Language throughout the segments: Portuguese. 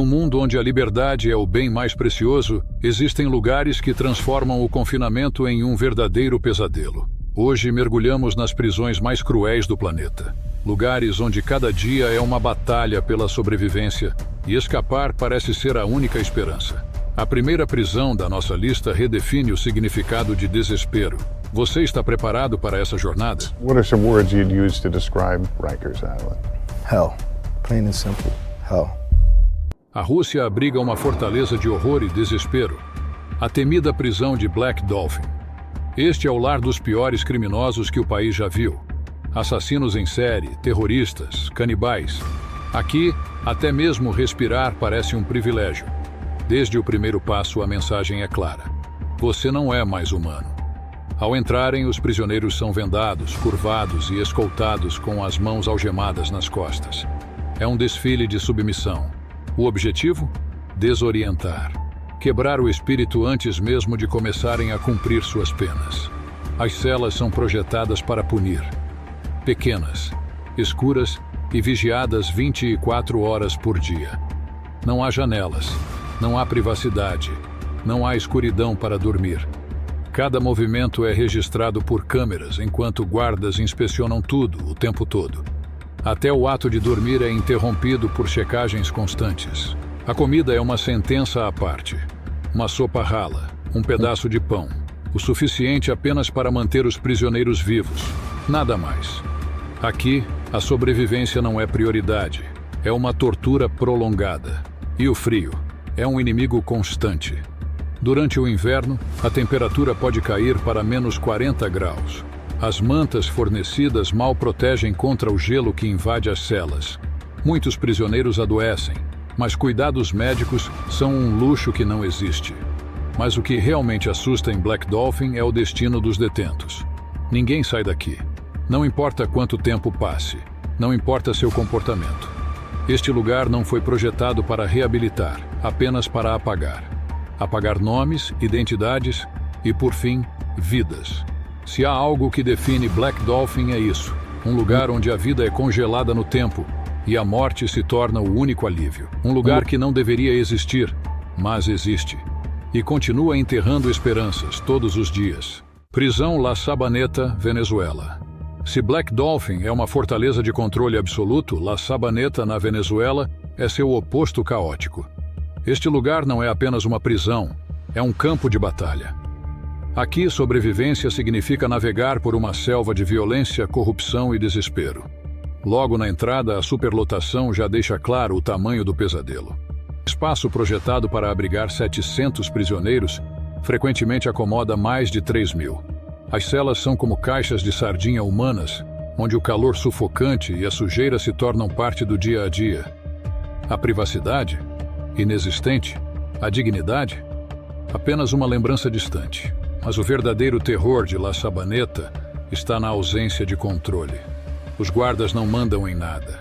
No mundo onde a liberdade é o bem mais precioso, existem lugares que transformam o confinamento em um verdadeiro pesadelo. Hoje mergulhamos nas prisões mais cruéis do planeta. Lugares onde cada dia é uma batalha pela sobrevivência e escapar parece ser a única esperança. A primeira prisão da nossa lista redefine o significado de desespero. Você está preparado para essa jornada? What are some words you'd use to describe Rikers Island? Hell. Plain and simple. Hell. A Rússia abriga uma fortaleza de horror e desespero. A temida prisão de Black Dolphin. Este é o lar dos piores criminosos que o país já viu. Assassinos em série, terroristas, canibais. Aqui, até mesmo respirar parece um privilégio. Desde o primeiro passo, a mensagem é clara. Você não é mais humano. Ao entrarem, os prisioneiros são vendados, curvados e escoltados com as mãos algemadas nas costas. É um desfile de submissão. O objetivo? Desorientar. Quebrar o espírito antes mesmo de começarem a cumprir suas penas. As celas são projetadas para punir. Pequenas, escuras e vigiadas 24 horas por dia. Não há janelas, não há privacidade, não há escuridão para dormir. Cada movimento é registrado por câmeras, enquanto guardas inspecionam tudo, o tempo todo. Até o ato de dormir é interrompido por checagens constantes. A comida é uma sentença à parte. Uma sopa rala, um pedaço de pão. O suficiente apenas para manter os prisioneiros vivos. Nada mais. Aqui, a sobrevivência não é prioridade. É uma tortura prolongada. E o frio é um inimigo constante. Durante o inverno, a temperatura pode cair para menos 40 graus. As mantas fornecidas mal protegem contra o gelo que invade as celas. Muitos prisioneiros adoecem, mas cuidados médicos são um luxo que não existe. Mas o que realmente assusta em Black Dolphin é o destino dos detentos. Ninguém sai daqui. Não importa quanto tempo passe. Não importa seu comportamento. Este lugar não foi projetado para reabilitar, apenas para apagar. Apagar nomes, identidades e, por fim, vidas. Se há algo que define Black Dolphin é isso, um lugar onde a vida é congelada no tempo e a morte se torna o único alívio. Um lugar que não deveria existir, mas existe. E continua enterrando esperanças todos os dias. Prisão La Sabaneta, Venezuela. Se Black Dolphin é uma fortaleza de controle absoluto, La Sabaneta, na Venezuela, é seu oposto caótico. Este lugar não é apenas uma prisão, é um campo de batalha. Aqui, sobrevivência significa navegar por uma selva de violência, corrupção e desespero. Logo na entrada, a superlotação já deixa claro o tamanho do pesadelo. Espaço projetado para abrigar 700 prisioneiros, frequentemente acomoda mais de 3.000. As celas são como caixas de sardinha humanas, onde o calor sufocante e a sujeira se tornam parte do dia a dia. A privacidade? Inexistente? A dignidade? Apenas uma lembrança distante. Mas o verdadeiro terror de La Sabaneta está na ausência de controle. Os guardas não mandam em nada.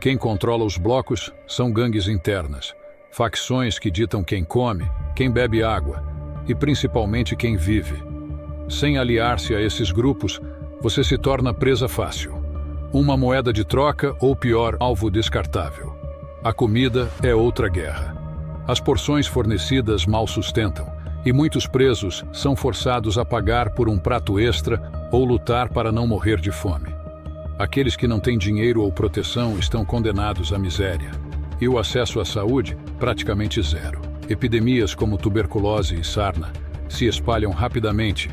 Quem controla os blocos são gangues internas, facções que ditam quem come, quem bebe água e principalmente quem vive. Sem aliar-se a esses grupos, você se torna presa fácil. Uma moeda de troca ou, pior, alvo descartável. A comida é outra guerra. As porções fornecidas mal sustentam, e muitos presos são forçados a pagar por um prato extra ou lutar para não morrer de fome. Aqueles que não têm dinheiro ou proteção estão condenados à miséria. E o acesso à saúde, praticamente zero. Epidemias como tuberculose e sarna se espalham rapidamente,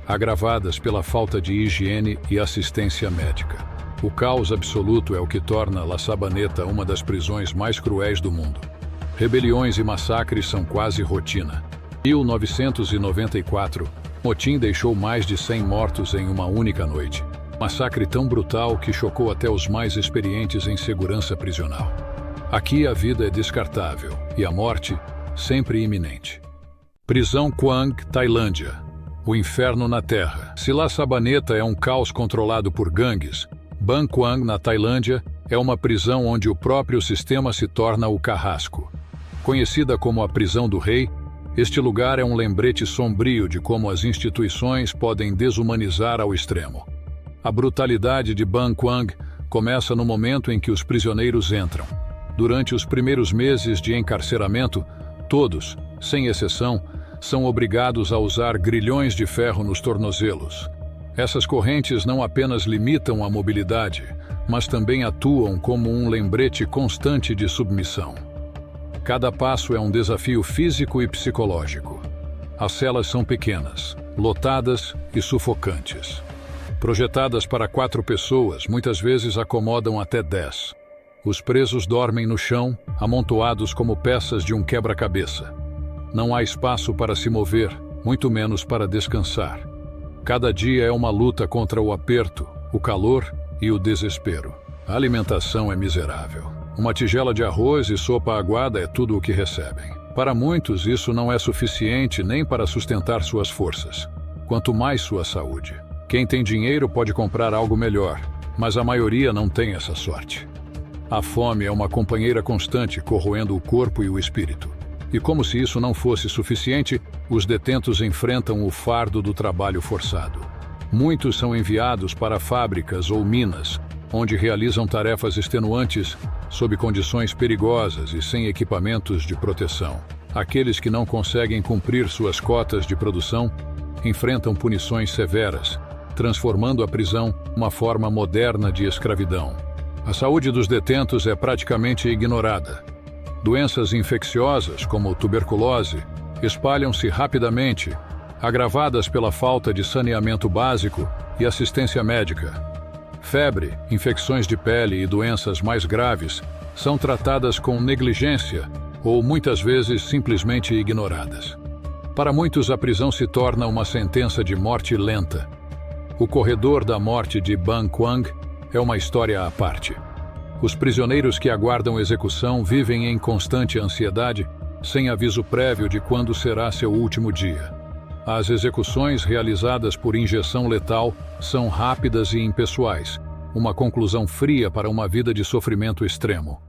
agravadas pela falta de higiene e assistência médica. O caos absoluto é o que torna La Sabaneta uma das prisões mais cruéis do mundo. Rebeliões e massacres são quase rotina. Em 1994, motim deixou mais de 100 mortos em uma única noite. Massacre tão brutal que chocou até os mais experientes em segurança prisional. Aqui a vida é descartável e a morte sempre iminente. Prisão Quang, Tailândia. O inferno na Terra. Se La Sabaneta é um caos controlado por gangues, Ban Quang, na Tailândia, é uma prisão onde o próprio sistema se torna o carrasco. Conhecida como a prisão do rei, este lugar é um lembrete sombrio de como as instituições podem desumanizar ao extremo. A brutalidade de Ban Quang começa no momento em que os prisioneiros entram. Durante os primeiros meses de encarceramento, todos, sem exceção, são obrigados a usar grilhões de ferro nos tornozelos. Essas correntes não apenas limitam a mobilidade, mas também atuam como um lembrete constante de submissão. Cada passo é um desafio físico e psicológico. As celas são pequenas, lotadas e sufocantes. Projetadas para 4 pessoas, muitas vezes acomodam até 10. Os presos dormem no chão, amontoados como peças de um quebra-cabeça. Não há espaço para se mover, muito menos para descansar. Cada dia é uma luta contra o aperto, o calor e o desespero. A alimentação é miserável. Uma tigela de arroz e sopa aguada é tudo o que recebem. Para muitos, isso não é suficiente nem para sustentar suas forças, quanto mais sua saúde. Quem tem dinheiro pode comprar algo melhor, mas a maioria não tem essa sorte. A fome é uma companheira constante, corroendo o corpo e o espírito. E como se isso não fosse suficiente, os detentos enfrentam o fardo do trabalho forçado. Muitos são enviados para fábricas ou minas, onde realizam tarefas extenuantes, sob condições perigosas e sem equipamentos de proteção. Aqueles que não conseguem cumprir suas cotas de produção enfrentam punições severas, transformando a prisão uma forma moderna de escravidão. A saúde dos detentos é praticamente ignorada. Doenças infecciosas, como tuberculose, espalham-se rapidamente, agravadas pela falta de saneamento básico e assistência médica. Febre, infecções de pele e doenças mais graves são tratadas com negligência ou muitas vezes simplesmente ignoradas. Para muitos, a prisão se torna uma sentença de morte lenta. O corredor da morte de Ban Quang é uma história à parte. Os prisioneiros que aguardam execução vivem em constante ansiedade, sem aviso prévio de quando será seu último dia. As execuções realizadas por injeção letal são rápidas e impessoais, uma conclusão fria para uma vida de sofrimento extremo.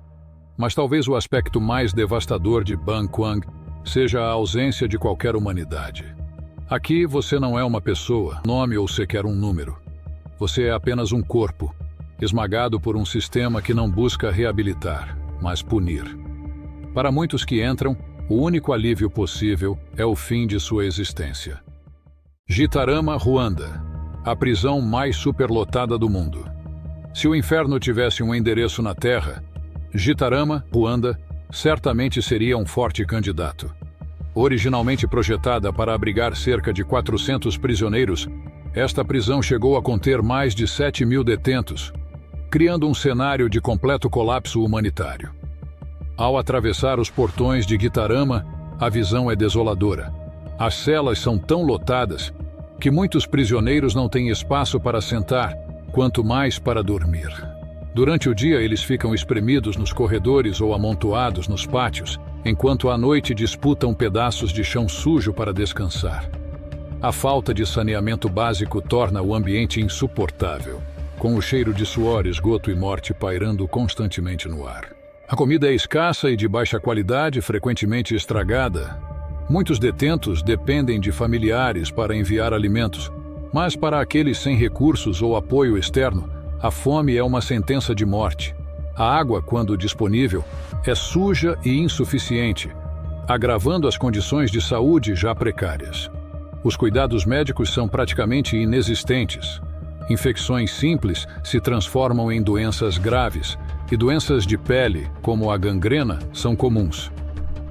Mas talvez o aspecto mais devastador de Ban Quang seja a ausência de qualquer humanidade. Aqui você não é uma pessoa, nome ou sequer um número. Você é apenas um corpo, esmagado por um sistema que não busca reabilitar, mas punir. Para muitos que entram, o único alívio possível é o fim de sua existência. Gitarama, Ruanda, a prisão mais superlotada do mundo. Se o inferno tivesse um endereço na Terra, Gitarama, Ruanda, certamente seria um forte candidato. Originalmente projetada para abrigar cerca de 400 prisioneiros, esta prisão chegou a conter mais de 7.000 detentos, criando um cenário de completo colapso humanitário. Ao atravessar os portões de Gitarama, a visão é desoladora. As celas são tão lotadas que muitos prisioneiros não têm espaço para sentar, quanto mais para dormir. Durante o dia, eles ficam espremidos nos corredores ou amontoados nos pátios, enquanto à noite disputam pedaços de chão sujo para descansar. A falta de saneamento básico torna o ambiente insuportável, com o cheiro de suor, esgoto e morte pairando constantemente no ar. A comida é escassa e de baixa qualidade, frequentemente estragada. Muitos detentos dependem de familiares para enviar alimentos, mas para aqueles sem recursos ou apoio externo, a fome é uma sentença de morte. A água, quando disponível, é suja e insuficiente, agravando as condições de saúde já precárias. Os cuidados médicos são praticamente inexistentes. Infecções simples se transformam em doenças graves, e doenças de pele, como a gangrena, são comuns.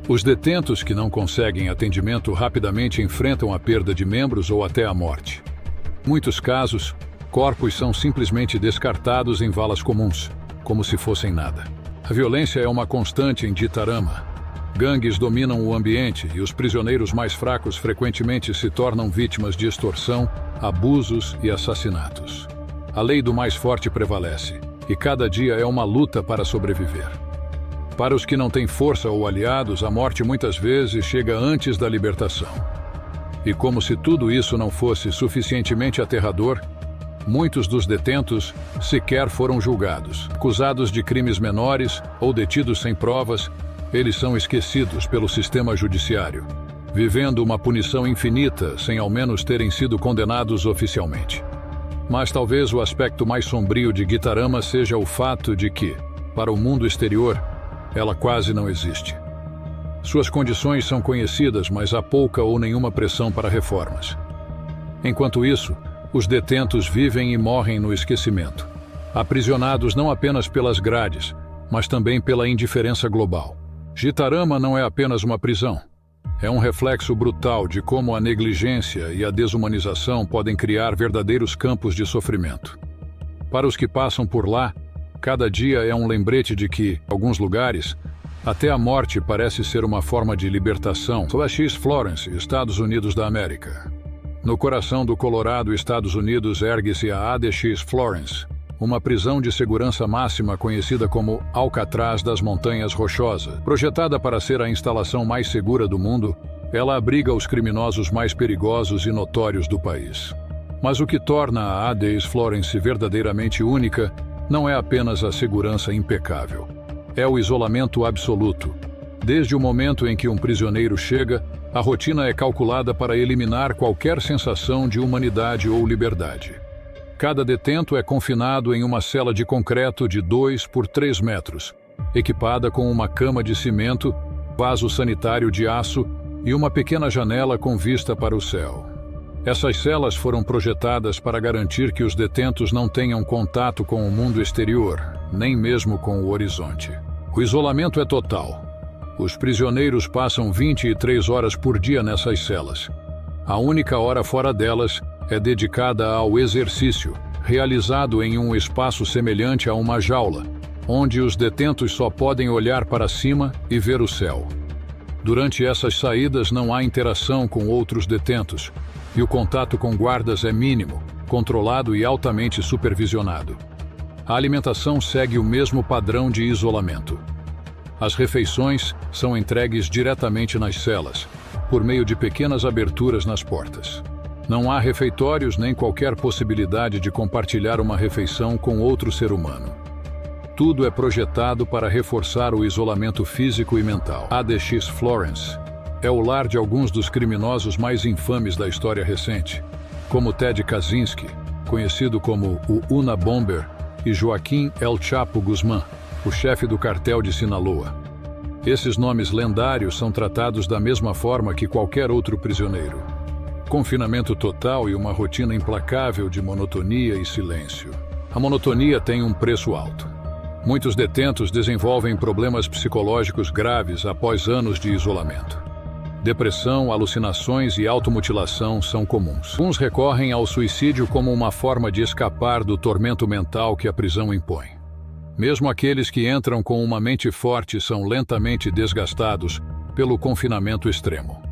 Os detentos que não conseguem atendimento rapidamente enfrentam a perda de membros ou até a morte. Em muitos casos, corpos são simplesmente descartados em valas comuns, como se fossem nada. A violência é uma constante em Gitarama. Gangues dominam o ambiente e os prisioneiros mais fracos frequentemente se tornam vítimas de extorsão, abusos e assassinatos. A lei do mais forte prevalece, e cada dia é uma luta para sobreviver. Para os que não têm força ou aliados, a morte muitas vezes chega antes da libertação. E como se tudo isso não fosse suficientemente aterrador, muitos dos detentos sequer foram julgados. Acusados de crimes menores ou detidos sem provas, eles são esquecidos pelo sistema judiciário, vivendo uma punição infinita sem ao menos terem sido condenados oficialmente. Mas talvez o aspecto mais sombrio de Gitarama seja o fato de que, para o mundo exterior, ela quase não existe. Suas condições são conhecidas, mas há pouca ou nenhuma pressão para reformas. Enquanto isso, os detentos vivem e morrem no esquecimento, aprisionados não apenas pelas grades, mas também pela indiferença global. Gitarama não é apenas uma prisão. É um reflexo brutal de como a negligência e a desumanização podem criar verdadeiros campos de sofrimento. Para os que passam por lá, cada dia é um lembrete de que, em alguns lugares, até a morte parece ser uma forma de libertação. ADX Florence, Estados Unidos da América. No coração do Colorado, Estados Unidos, ergue-se a ADX Florence, uma prisão de segurança máxima conhecida como Alcatraz das Montanhas Rochosas. Projetada para ser a instalação mais segura do mundo, ela abriga os criminosos mais perigosos e notórios do país. Mas o que torna a ADX Florence verdadeiramente única não é apenas a segurança impecável. É o isolamento absoluto. Desde o momento em que um prisioneiro chega, a rotina é calculada para eliminar qualquer sensação de humanidade ou liberdade. Cada detento é confinado em uma cela de concreto de 2 por 3 metros, equipada com uma cama de cimento, vaso sanitário de aço e uma pequena janela com vista para o céu. Essas celas foram projetadas para garantir que os detentos não tenham contato com o mundo exterior, nem mesmo com o horizonte. O isolamento é total. Os prisioneiros passam 23 horas por dia nessas celas. A única hora fora delas é dedicada ao exercício, realizado em um espaço semelhante a uma jaula, onde os detentos só podem olhar para cima e ver o céu. Durante essas saídas não há interação com outros detentos, e o contato com guardas é mínimo, controlado e altamente supervisionado. A alimentação segue o mesmo padrão de isolamento. As refeições são entregues diretamente nas celas, por meio de pequenas aberturas nas portas. Não há refeitórios nem qualquer possibilidade de compartilhar uma refeição com outro ser humano. Tudo é projetado para reforçar o isolamento físico e mental. ADX Florence é o lar de alguns dos criminosos mais infames da história recente, como Ted Kaczynski, conhecido como o Una Bomber, e Joaquim El Chapo Guzmán, o chefe do cartel de Sinaloa. Esses nomes lendários são tratados da mesma forma que qualquer outro prisioneiro. Confinamento total e uma rotina implacável de monotonia e silêncio. A monotonia tem um preço alto. Muitos detentos desenvolvem problemas psicológicos graves após anos de isolamento. Depressão, alucinações e automutilação são comuns. Uns recorrem ao suicídio como uma forma de escapar do tormento mental que a prisão impõe. Mesmo aqueles que entram com uma mente forte são lentamente desgastados pelo confinamento extremo.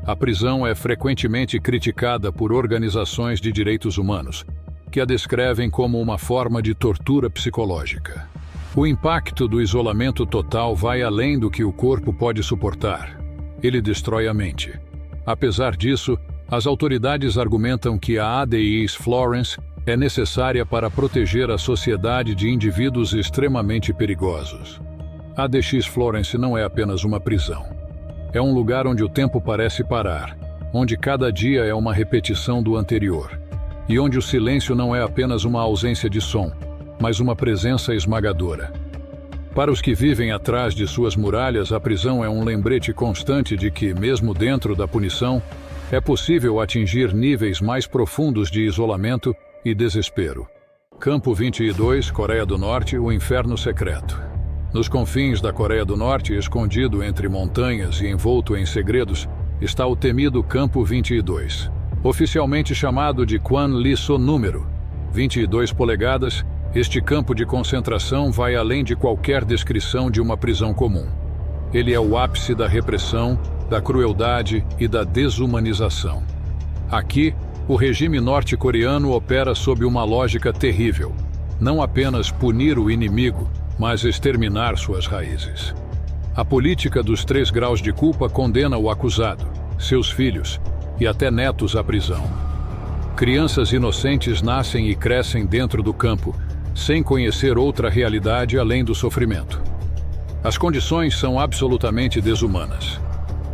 A prisão é frequentemente criticada por organizações de direitos humanos, que a descrevem como uma forma de tortura psicológica. O impacto do isolamento total vai além do que o corpo pode suportar. Ele destrói a mente. Apesar disso, as autoridades argumentam que a ADX Florence é necessária para proteger a sociedade de indivíduos extremamente perigosos. A ADX Florence não é apenas uma prisão. É um lugar onde o tempo parece parar, onde cada dia é uma repetição do anterior, e onde o silêncio não é apenas uma ausência de som, mas uma presença esmagadora. Para os que vivem atrás de suas muralhas, a prisão é um lembrete constante de que, mesmo dentro da punição, é possível atingir níveis mais profundos de isolamento e desespero. Campo 22, Coreia do Norte, o inferno secreto. Nos confins da Coreia do Norte, escondido entre montanhas e envolto em segredos, está o temido Campo 22, oficialmente chamado de Kwan-Lee-so número 22 polegadas. Este campo de concentração vai além de qualquer descrição de uma prisão comum. Ele é o ápice da repressão, da crueldade e da desumanização. Aqui, o regime norte-coreano opera sob uma lógica terrível: não apenas punir o inimigo, mas exterminar suas raízes. A política dos 3 graus de culpa condena o acusado, seus filhos e até netos à prisão. Crianças inocentes nascem e crescem dentro do campo, sem conhecer outra realidade além do sofrimento. As condições são absolutamente desumanas.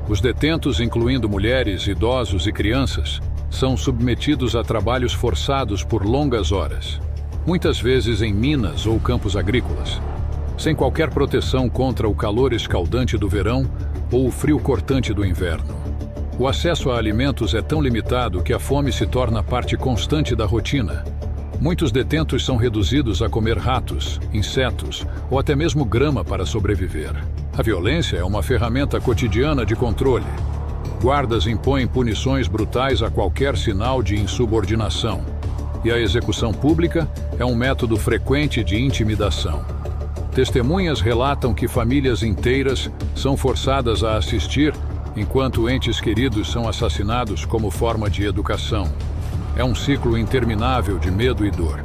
Os detentos, incluindo mulheres, idosos e crianças, são submetidos a trabalhos forçados por longas horas, muitas vezes em minas ou campos agrícolas. sem qualquer proteção contra o calor escaldante do verão ou o frio cortante do inverno. O acesso a alimentos é tão limitado que a fome se torna parte constante da rotina. Muitos detentos são reduzidos a comer ratos, insetos ou até mesmo grama para sobreviver. A violência é uma ferramenta cotidiana de controle. Guardas impõem punições brutais a qualquer sinal de insubordinação. E a execução pública é um método frequente de intimidação. Testemunhas relatam que famílias inteiras são forçadas a assistir enquanto entes queridos são assassinados como forma de educação. É um ciclo interminável de medo e dor.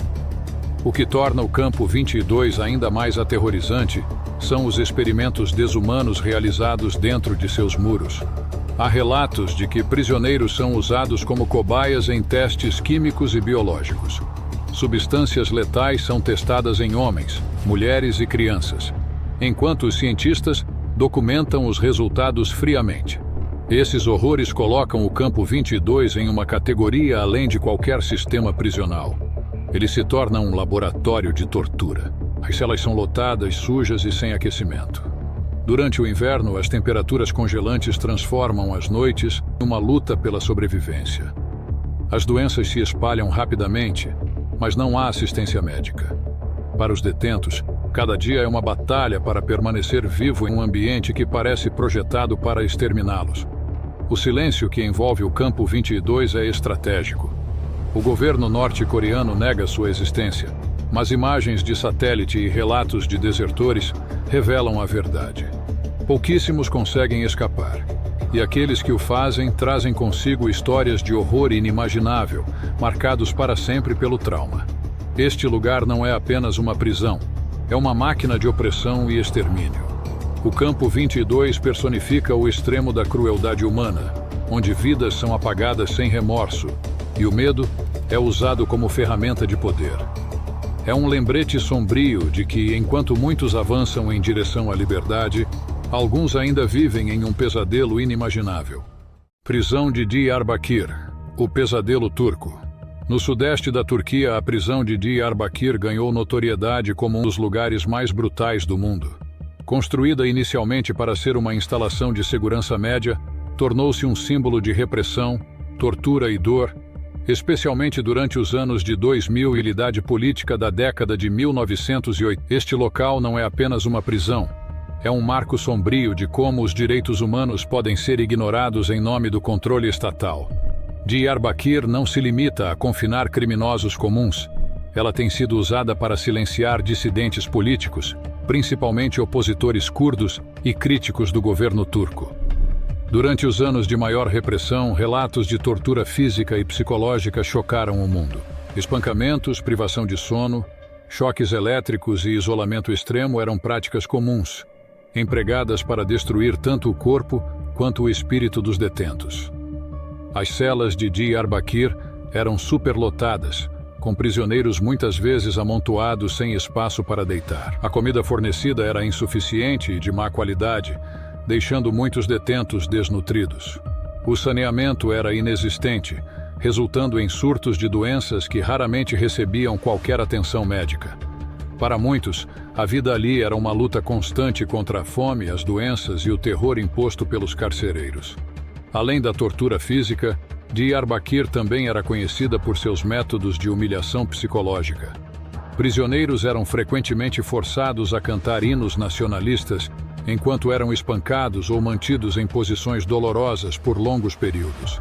O que torna o Campo 22 ainda mais aterrorizante são os experimentos desumanos realizados dentro de seus muros. Há relatos de que prisioneiros são usados como cobaias em testes químicos e biológicos. Substâncias letais são testadas em homens, mulheres e crianças, enquanto os cientistas documentam os resultados friamente. Esses horrores colocam o Campo 22 em uma categoria além de qualquer sistema prisional. Ele se torna um laboratório de tortura. As celas são lotadas, sujas e sem aquecimento. Durante o inverno, as temperaturas congelantes transformam as noites em uma luta pela sobrevivência. As doenças se espalham rapidamente, mas não há assistência médica. Para os detentos, cada dia é uma batalha para permanecer vivo em um ambiente que parece projetado para exterminá-los. O silêncio que envolve o Campo 22 é estratégico. O governo norte-coreano nega sua existência, mas imagens de satélite e relatos de desertores revelam a verdade. Pouquíssimos conseguem escapar, e aqueles que o fazem trazem consigo histórias de horror inimaginável, marcados para sempre pelo trauma. Este lugar não é apenas uma prisão, é uma máquina de opressão e extermínio. O Campo 22 personifica o extremo da crueldade humana, onde vidas são apagadas sem remorso, e o medo é usado como ferramenta de poder. É um lembrete sombrio de que, enquanto muitos avançam em direção à liberdade, alguns ainda vivem em um pesadelo inimaginável. Prisão de Diyarbakir, o pesadelo turco. No sudeste da Turquia, a prisão de Diyarbakir ganhou notoriedade como um dos lugares mais brutais do mundo. Construída inicialmente para ser uma instalação de segurança média, tornou-se um símbolo de repressão, tortura e dor, especialmente durante os anos de 2000 e a idade política da década de 1980. Este local não é apenas uma prisão, é um marco sombrio de como os direitos humanos podem ser ignorados em nome do controle estatal. Diyarbakir não se limita a confinar criminosos comuns. Ela tem sido usada para silenciar dissidentes políticos, principalmente opositores curdos e críticos do governo turco. Durante os anos de maior repressão, relatos de tortura física e psicológica chocaram o mundo. Espancamentos, privação de sono, choques elétricos e isolamento extremo eram práticas comuns, empregadas para destruir tanto o corpo quanto o espírito dos detentos. As celas de Diyarbakir eram superlotadas, com prisioneiros muitas vezes amontoados sem espaço para deitar. A comida fornecida era insuficiente e de má qualidade, deixando muitos detentos desnutridos. O saneamento era inexistente, resultando em surtos de doenças que raramente recebiam qualquer atenção médica. Para muitos, a vida ali era uma luta constante contra a fome, as doenças e o terror imposto pelos carcereiros. Além da tortura física, Diyarbakir também era conhecida por seus métodos de humilhação psicológica. Prisioneiros eram frequentemente forçados a cantar hinos nacionalistas enquanto eram espancados ou mantidos em posições dolorosas por longos períodos.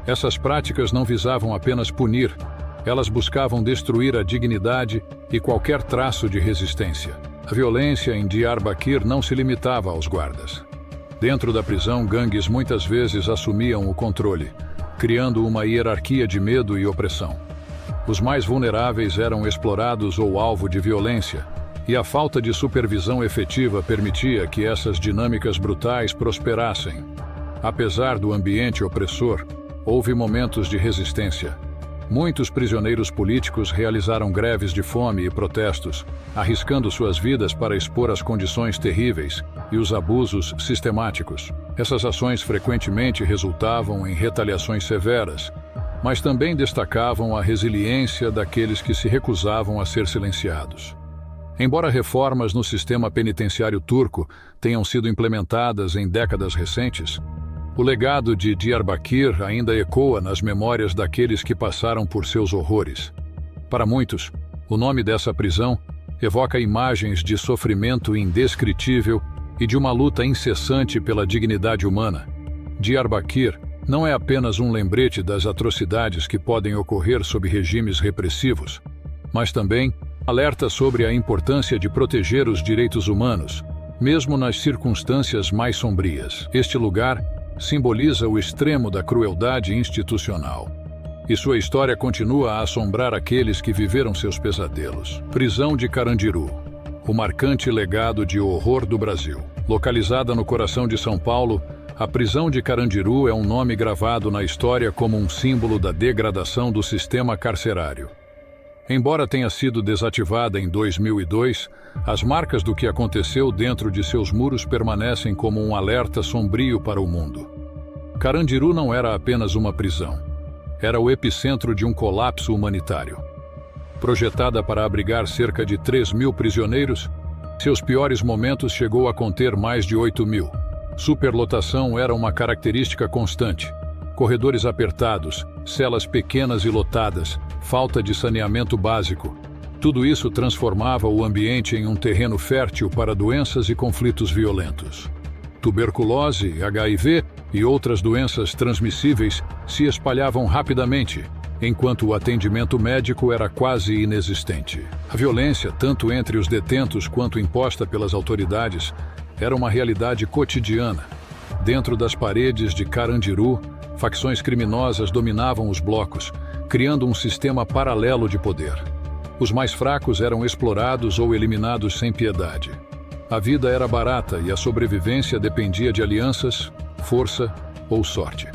Essas práticas não visavam apenas punir, elas buscavam destruir a dignidade e qualquer traço de resistência. A violência em Diyarbakir não se limitava aos guardas. Dentro da prisão, gangues muitas vezes assumiam o controle, criando uma hierarquia de medo e opressão. Os mais vulneráveis eram explorados ou alvo de violência, e a falta de supervisão efetiva permitia que essas dinâmicas brutais prosperassem. Apesar do ambiente opressor, houve momentos de resistência. Muitos prisioneiros políticos realizaram greves de fome e protestos, arriscando suas vidas para expor as condições terríveis e os abusos sistemáticos. Essas ações frequentemente resultavam em retaliações severas, mas também destacavam a resiliência daqueles que se recusavam a ser silenciados. Embora reformas no sistema penitenciário turco tenham sido implementadas em décadas recentes, o legado de Diyarbakir ainda ecoa nas memórias daqueles que passaram por seus horrores. Para muitos, o nome dessa prisão evoca imagens de sofrimento indescritível e de uma luta incessante pela dignidade humana. Diyarbakir não é apenas um lembrete das atrocidades que podem ocorrer sob regimes repressivos, mas também alerta sobre a importância de proteger os direitos humanos, mesmo nas circunstâncias mais sombrias. Este lugar simboliza o extremo da crueldade institucional. E sua história continua a assombrar aqueles que viveram seus pesadelos. Prisão de Carandiru, o marcante legado de horror do Brasil. Localizada no coração de São Paulo, a prisão de Carandiru é um nome gravado na história como um símbolo da degradação do sistema carcerário. Embora tenha sido desativada em 2002, as marcas do que aconteceu dentro de seus muros permanecem como um alerta sombrio para o mundo. Carandiru não era apenas uma prisão. Era o epicentro de um colapso humanitário. Projetada para abrigar cerca de 3.000 prisioneiros, seus piores momentos chegou a conter mais de 8.000. Superlotação era uma característica constante. Corredores apertados, celas pequenas e lotadas, falta de saneamento básico. Tudo isso transformava o ambiente em um terreno fértil para doenças e conflitos violentos. Tuberculose, HIV e outras doenças transmissíveis se espalhavam rapidamente, enquanto o atendimento médico era quase inexistente. A violência, tanto entre os detentos quanto imposta pelas autoridades, era uma realidade cotidiana. Dentro das paredes de Carandiru, facções criminosas dominavam os blocos, criando um sistema paralelo de poder. Os mais fracos eram explorados ou eliminados sem piedade. A vida era barata e a sobrevivência dependia de alianças, força ou sorte.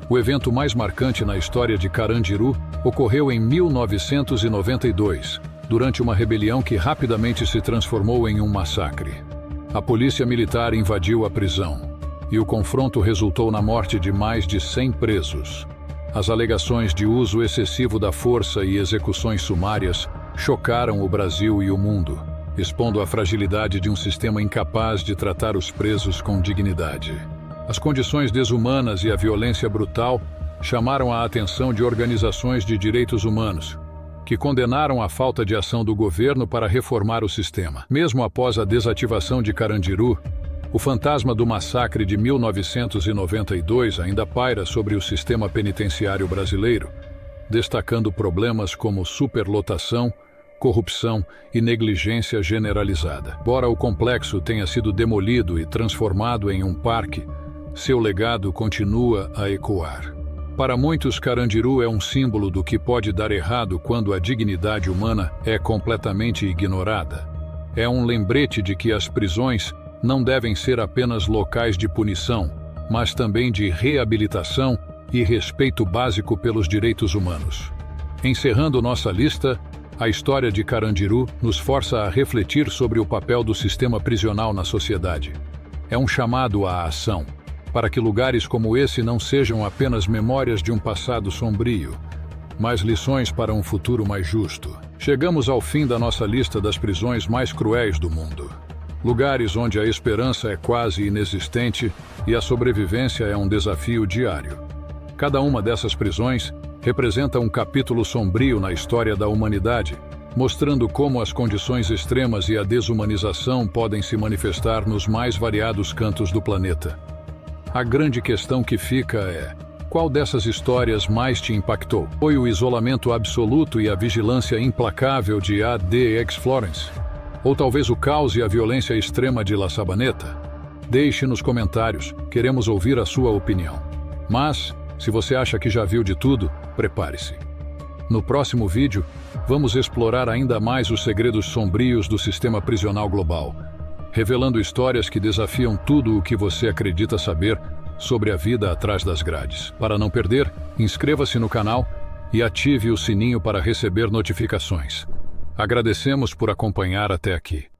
O evento mais marcante na história de Carandiru ocorreu em 1992, durante uma rebelião que rapidamente se transformou em um massacre. A polícia militar invadiu a prisão, e o confronto resultou na morte de mais de 100 presos. As alegações de uso excessivo da força e execuções sumárias chocaram o Brasil e o mundo, expondo a fragilidade de um sistema incapaz de tratar os presos com dignidade. As condições desumanas e a violência brutal chamaram a atenção de organizações de direitos humanos, que condenaram a falta de ação do governo para reformar o sistema. Mesmo após a desativação de Carandiru, o fantasma do massacre de 1992 ainda paira sobre o sistema penitenciário brasileiro, destacando problemas como superlotação, corrupção e negligência generalizada. Embora o complexo tenha sido demolido e transformado em um parque, seu legado continua a ecoar. Para muitos, Carandiru é um símbolo do que pode dar errado quando a dignidade humana é completamente ignorada. É um lembrete de que as prisões não devem ser apenas locais de punição, mas também de reabilitação e respeito básico pelos direitos humanos. Encerrando nossa lista, a história de Carandiru nos força a refletir sobre o papel do sistema prisional na sociedade. É um chamado à ação, para que lugares como esse não sejam apenas memórias de um passado sombrio, mas lições para um futuro mais justo. Chegamos ao fim da nossa lista das prisões mais cruéis do mundo. Lugares onde a esperança é quase inexistente e a sobrevivência é um desafio diário. Cada uma dessas prisões representa um capítulo sombrio na história da humanidade, mostrando como as condições extremas e a desumanização podem se manifestar nos mais variados cantos do planeta. A grande questão que fica é: qual dessas histórias mais te impactou? Foi o isolamento absoluto e a vigilância implacável de A.D.X. Florence? Ou talvez o caos e a violência extrema de La Sabaneta? Deixe nos comentários, queremos ouvir a sua opinião. Mas, se você acha que já viu de tudo, prepare-se. No próximo vídeo, vamos explorar ainda mais os segredos sombrios do sistema prisional global, revelando histórias que desafiam tudo o que você acredita saber sobre a vida atrás das grades. Para não perder, inscreva-se no canal e ative o sininho para receber notificações. Agradecemos por acompanhar até aqui.